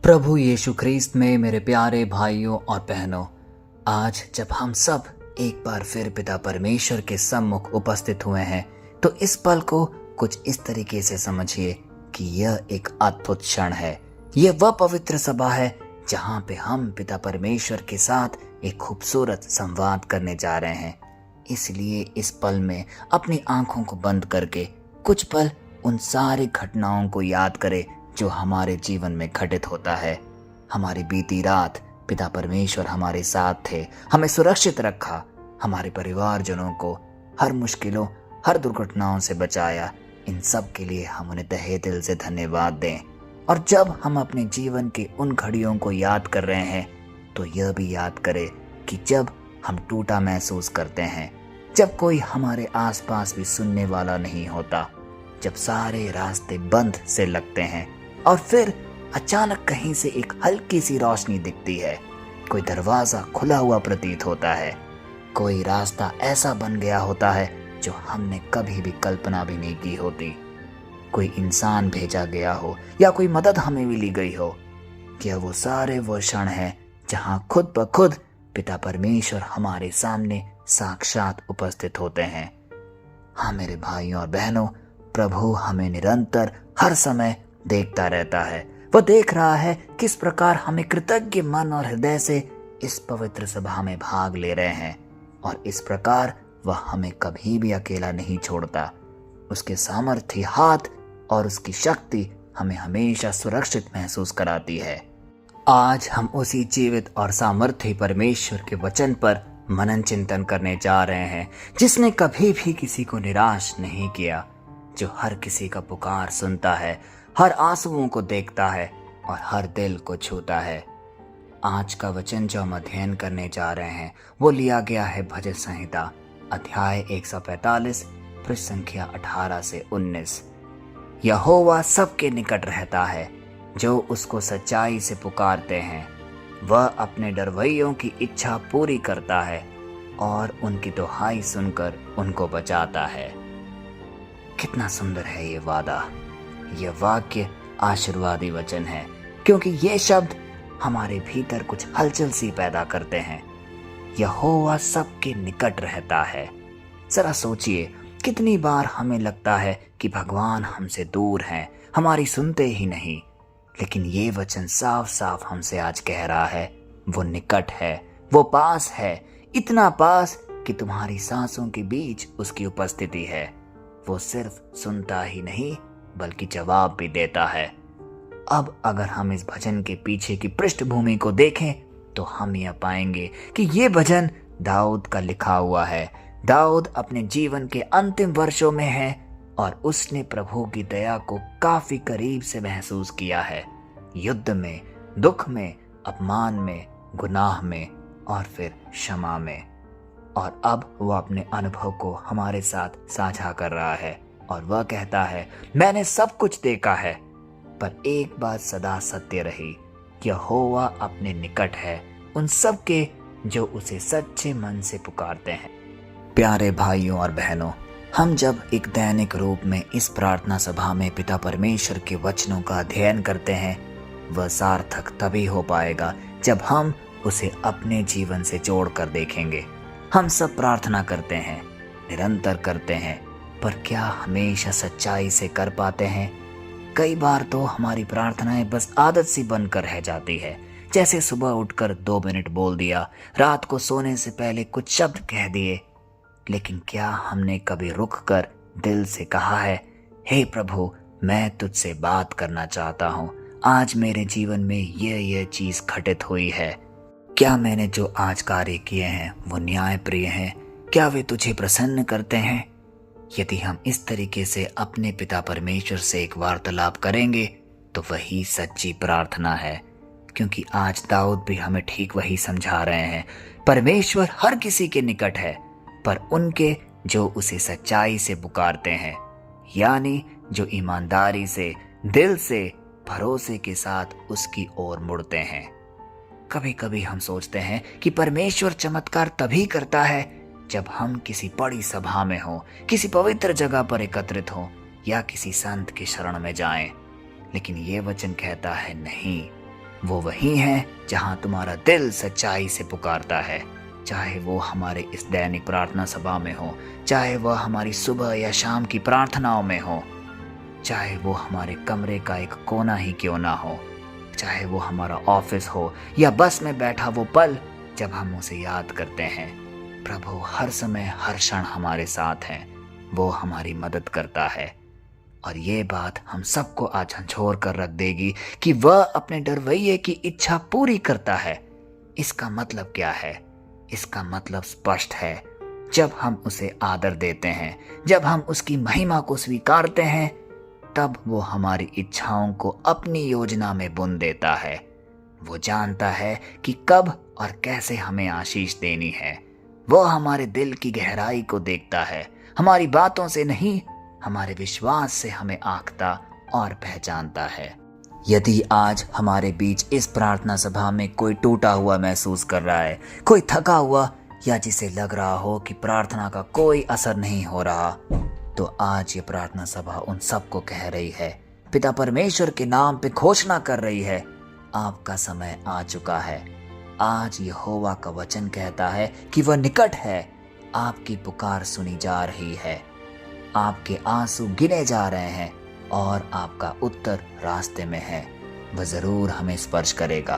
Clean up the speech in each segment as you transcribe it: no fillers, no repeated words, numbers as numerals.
प्रभु यीशु ख्रीस्त में मेरे प्यारे भाइयों और बहनों, आज जब हम सब एक बार फिर पिता परमेश्वर के सम्मुख उपस्थित हुए हैं तो इस पल को कुछ इस तरीके से समझिए कि यह एक अद्भुत क्षण है। यह वह पवित्र सभा है जहाँ पे हम पिता परमेश्वर के साथ एक खूबसूरत संवाद करने जा रहे हैं। इसलिए इस पल में अपनी आंखों को बंद करके कुछ पल उन सारी घटनाओं को याद करें जो हमारे जीवन में घटित होता है। हमारी बीती रात पिता परमेश्वर हमारे साथ थे, हमें सुरक्षित रखा, हमारे परिवारजनों को हर मुश्किलों हर दुर्घटनाओं से बचाया। इन सब के लिए हम उन्हें तहे दिल से धन्यवाद दें। और जब हम अपने जीवन की उन घड़ियों को याद कर रहे हैं तो यह भी याद करें कि जब हम टूटा महसूस करते हैं, जब कोई हमारे आसपास भी सुनने वाला नहीं होता, जब सारे रास्ते बंद से लगते हैं और फिर अचानक कहीं से एक हल्की सी रोशनी दिखती है, कोई दरवाजा खुला हुआ प्रतीत होता है, कोई रास्ता ऐसा बन गया होता है जो हमने कभी भी कल्पना भी नहीं की होती, कोई इंसान भेजा गया हो या कोई मदद हमें मिली गई हो। क्या वो सारे वो क्षण हैं जहां खुद ब खुद पिता परमेश्वर हमारे सामने साक्षात उपस्थित होते हैं। हाँ मेरे भाइयों और बहनों, प्रभु हमें निरंतर हर समय देखता रहता है। वह देख रहा है किस प्रकार हमें कृतज्ञ मन और हृदय से इस पवित्र सभा में भाग ले रहे हैं, और इस प्रकार वह हमें कभी भी अकेला नहीं छोड़ता। उसके सामर्थ्य हाथ और उसकी शक्ति हमें हमेशा सुरक्षित महसूस कराती है। आज हम उसी जीवित और सामर्थ्य परमेश्वर के वचन पर मनन चिंतन करने जा रहे हैं, जिसने कभी भी किसी को निराश नहीं किया, जो हर किसी का पुकार सुनता है, हर आंसुओं को देखता है और हर दिल को छूता है। आज का वचन जो हम अध्ययन करने जा रहे हैं वो लिया गया है भजन संहिता अध्याय 145 पृष्ठ संख्या 18 से 19। यहोवा सबके निकट रहता है जो उसको सच्चाई से पुकारते हैं। वह अपने डरवैयों की इच्छा पूरी करता है और उनकी दुहाई सुनकर उनको बचाता है। कितना सुंदर है ये वादा। यह वाक्य आशीर्वादी वचन है क्योंकि ये शब्द हमारे भीतर कुछ हलचल सी पैदा करते हैं। यहोवा सबके निकट रहता है। जरा सोचिए, कितनी बार हमें लगता है कि भगवान हमसे दूर हैं, हमारी सुनते ही नहीं, लेकिन ये वचन साफ साफ हमसे आज कह रहा है वो निकट है, वो पास है, इतना पास कि तुम्हारी सांसों के बीच उसकी उपस्थिति है। वो सिर्फ सुनता ही नहीं बल्कि जवाब भी देता है। अब अगर हम इस भजन के पीछे की पृष्ठभूमि को देखें तो हम यह पाएंगे कि ये भजन दाऊद का लिखा हुआ है। दाऊद अपने जीवन के अंतिम वर्षों में है और उसने प्रभु की दया को काफी करीब से महसूस किया है, युद्ध में, दुख में, अपमान में, गुनाह में और फिर क्षमा में। और अब वह अपने अनुभव को हमारे साथ साझा कर रहा है और वह कहता है, मैंने सब कुछ देखा है, पर एक बात सदा सत्य रही, यहोवा अपने निकट है उन सब के जो उसे सच्चे मन से पुकारते हैं। प्यारे भाइयों और बहनों, हम जब एक दैनिक रूप में इस प्रार्थना सभा में पिता परमेश्वर के वचनों का अध्ययन करते हैं, वह सार्थक तभी हो पाएगा जब हम उसे अपने जीवन से जोड़कर देखेंगे। हम सब प्रार्थना करते हैं, निरंतर करते हैं, पर क्या हमेशा सच्चाई से कर पाते हैं? कई बार तो हमारी प्रार्थनाएं बस आदत सी बनकर रह जाती है, जैसे सुबह उठकर 2 मिनट बोल दिया, रात को सोने से पहले कुछ शब्द कह दिए। लेकिन क्या हमने कभी रुक कर दिल से कहा है, हे प्रभु, मैं तुझसे बात करना चाहता हूँ, आज मेरे जीवन में यह चीज घटित हुई है। क्या मैंने जो आज कार्य किए हैं वो न्याय प्रिय हैं? क्या वे तुझे प्रसन्न करते हैं? यदि हम इस तरीके से अपने पिता परमेश्वर से एक वार्तालाप करेंगे तो वही सच्ची प्रार्थना है, क्योंकि आज दाऊद भी हमें ठीक वही समझा रहे हैं। परमेश्वर हर किसी के निकट है, पर उनके जो उसे सच्चाई से पुकारते हैं, यानी जो ईमानदारी से, दिल से, भरोसे के साथ उसकी ओर मुड़ते हैं। कभी कभी हम सोचते हैं कि परमेश्वर चमत्कार तभी करता है जब हम किसी बड़ी सभा में हो, किसी पवित्र जगह पर एकत्रित हो या किसी संत की शरण में जाएं। लेकिन ये वचन कहता है नहीं, वो वही है जहां तुम्हारा दिल सच्चाई से पुकारता है, चाहे वो हमारे इस दैनिक प्रार्थना सभा में हो, चाहे वह हमारी सुबह या शाम की प्रार्थनाओं में हो, चाहे वो हमारे कमरे का एक कोना ही क्यों ना हो, चाहे वो हमारा ऑफिस हो या बस में बैठा वो पल जब हम उसे याद करते हैं। प्रभु हर समय हर क्षण हमारे साथ हैं, वो हमारी मदद करता है। और ये बात हम सबको आज झंझोर कर रख देगी कि वह अपने डरवैये की इच्छा पूरी करता है। इसका मतलब क्या है? इसका मतलब स्पष्ट है। जब हम उसे आदर देते हैं, जब हम उसकी महिमा को स्वीकारते हैं, तब वो हमारी इच्छाओं को अपनी योजना में बुन देता है। वो जानता है कि कब और कैसे हमें आशीष देनी है। वो हमारे दिल की गहराई को देखता है, हमारी बातों से नहीं, हमारे विश्वास से हमें आंकता और पहचानता है। यदि आज हमारे बीच इस प्रार्थना सभा में कोई टूटा हुआ महसूस कर रहा है, कोई थका हुआ, या जिसे लग रहा हो कि प्रार्थना का कोई असर नहीं हो रहा, तो आज ये प्रार्थना सभा उन सबको कह रही है, पिता परमेश्वर के नाम पे घोषणा कर रही है, आपका समय आ चुका है। आज यहोवा का वचन कहता है कि वह निकट है, आपकी पुकार सुनी जा रही है, आपके आंसू गिने जा रहे हैं और आपका उत्तर रास्ते में है। वह जरूर हमें स्पर्श करेगा।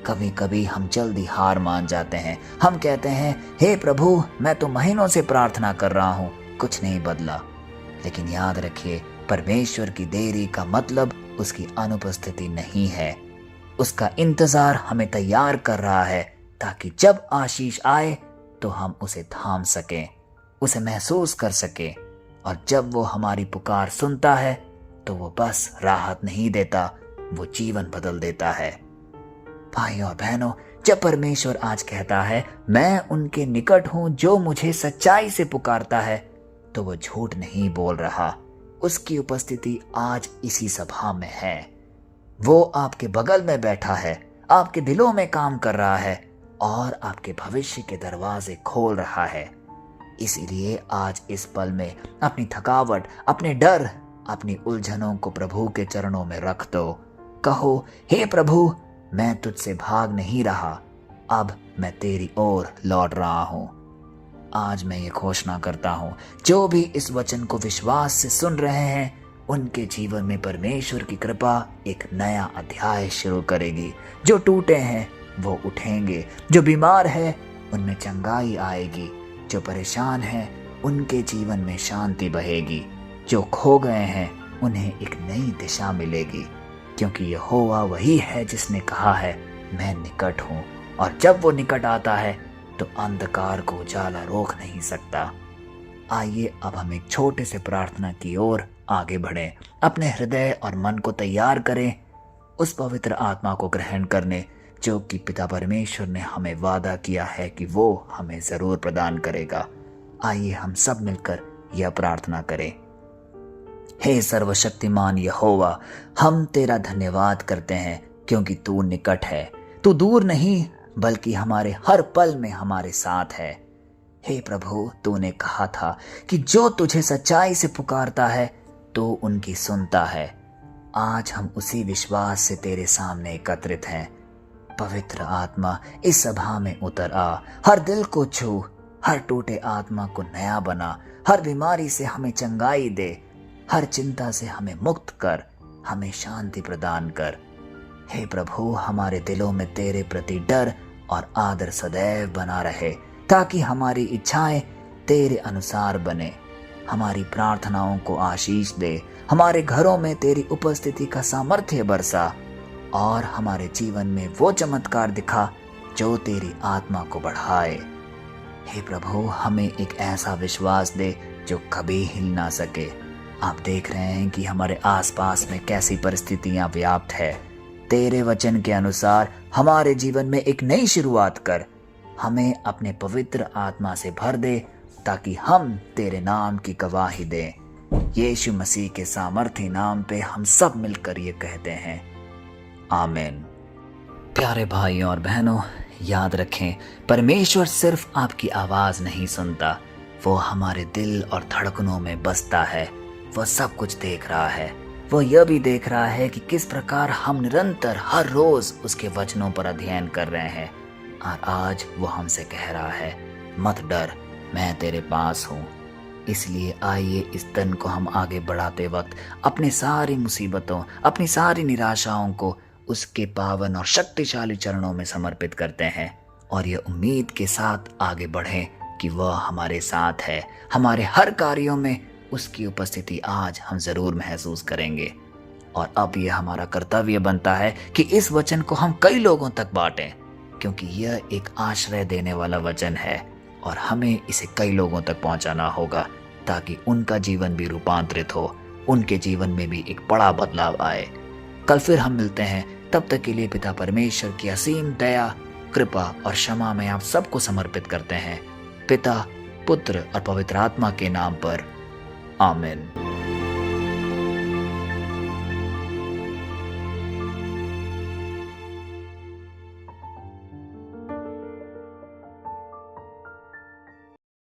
कभी कभी हम जल्दी हार मान जाते हैं। हम कहते हैं, हे प्रभु, मैं तो महीनों से प्रार्थना कर रहा हूँ, कुछ नहीं बदला। लेकिन याद रखिए, परमेश्वर की देरी का मतलब उसकी अनुपस्थिति नहीं है। उसका इंतजार हमें तैयार कर रहा है ताकि जब आशीष आए तो हम उसे थाम सकें, उसे महसूस कर सकें। और जब वो हमारी पुकार सुनता है तो वो बस राहत नहीं देता, वो जीवन बदल देता है। भाइयों और बहनों, जब परमेश्वर आज कहता है, मैं उनके निकट हूं जो मुझे सच्चाई से पुकारता है, तो वो झूठ नहीं बोल रहा। उसकी उपस्थिति आज इसी सभा में है। वो आपके बगल में बैठा है, आपके दिलों में काम कर रहा है और आपके भविष्य के दरवाजे खोल रहा है। इसीलिए आज इस पल में अपनी थकावट, अपने डर, अपनी उलझनों को प्रभु के चरणों में रख दो। कहो, हे प्रभु, मैं तुझसे भाग नहीं रहा, अब मैं तेरी ओर लौट रहा हूं। आज मैं ये घोषणा करता हूं, जो भी इस वचन को विश्वास से सुन रहे हैं, उनके जीवन में परमेश्वर की कृपा एक नया अध्याय शुरू करेगी। जो टूटे हैं वो उठेंगे, जो बीमार है उनमें चंगाई आएगी, जो परेशान हैं उनके जीवन में शांति बहेगी, जो खो गए हैं उन्हें एक नई दिशा मिलेगी, क्योंकि यहोवा वही है जिसने कहा है, मैं निकट हूँ। और जब वो निकट आता है तो अंधकार को उजाला रोक नहीं सकता। आइए अब हम एक छोटे से प्रार्थना की ओर आगे बढ़ें। अपने हृदय और मन को तैयार करें उस पवित्र आत्मा को ग्रहण करने जो कि पिता परमेश्वर ने हमें वादा किया है कि वो हमें जरूर प्रदान करेगा। आइए हम सब मिलकर यह प्रार्थना करें। हे सर्वशक्तिमान यहोवा, हम तेरा धन्यवाद करते हैं क्योंकि तू निकट है। तू दूर नहीं बल्कि हमारे हर पल में हमारे साथ है। हे प्रभु, तूने कहा था कि जो तुझे सच्चाई से पुकारता है तो उनकी सुनता है। आज हम उसी विश्वास से तेरे सामने एकत्रित हैं। पवित्र आत्मा, इस सभा में उतर आ, हर दिल को छू, हर टूटे आत्मा को नया बना, हर बीमारी से हमें चंगाई दे, हर चिंता से हमें मुक्त कर, हमें शांति प्रदान कर। हे प्रभु, हमारे दिलों में तेरे प्रति डर और आदर सदैव बना रहे, ताकि हमारी इच्छाएं तेरे अनुसार बने। हमारी प्रार्थनाओं को आशीष दे, हमारे घरों में तेरी उपस्थिति का सामर्थ्य बरसा और हमारे जीवन में वो चमत्कार दिखा जो तेरी आत्मा को बढ़ाए। हे प्रभु, हमें एक ऐसा विश्वास दे जो कभी हिल ना सके। आप देख रहे हैं कि हमारे आसपास में कैसी परिस्थितियां व्याप्त है। तेरे वचन के अनुसार हमारे जीवन में एक नई शुरुआत कर, हमें अपने पवित्र आत्मा से भर दे ताकि हम तेरे नाम की गवाही दें। यीशु मसीह के सामर्थ्य नाम पे हम सब मिलकर ये कहते हैं, आमीन। प्यारे भाइयों और बहनों, याद रखें, परमेश्वर सिर्फ आपकी आवाज नहीं सुनता, वो हमारे दिल और धड़कनों में बसता है। वह सब कुछ देख रहा है, वो यह भी देख रहा है कि किस प्रकार हम निरंतर हर रोज उसके वचनों पर अध्ययन कर रहे हैं। और आज वो हमसे कह रहा है, मत डर, मैं तेरे पास हूँ। इसलिए आइए इस दिन को हम आगे बढ़ाते वक्त अपनी सारी मुसीबतों, अपनी सारी निराशाओं को उसके पावन और शक्तिशाली चरणों में समर्पित करते हैं और ये उम्मीद के साथ आगे बढ़ें कि वह हमारे साथ है। हमारे हर कार्यों में उसकी उपस्थिति आज हम जरूर महसूस करेंगे। और अब यह हमारा कर्तव्य बनता है कि इस वचन को हम कई लोगों तक बांटें, क्योंकि यह एक आश्रय देने वाला वचन है और हमें इसे कई लोगों तक पहुंचाना होगा ताकि उनका जीवन भी रूपांतरित हो, उनके जीवन में भी एक बड़ा बदलाव आए। कल फिर हम मिलते हैं, तब तक के लिए पिता परमेश्वर की असीम दया, कृपा और क्षमा में आप सबको समर्पित करते हैं। पिता, पुत्र और पवित्र आत्मा के नाम पर, आमीन।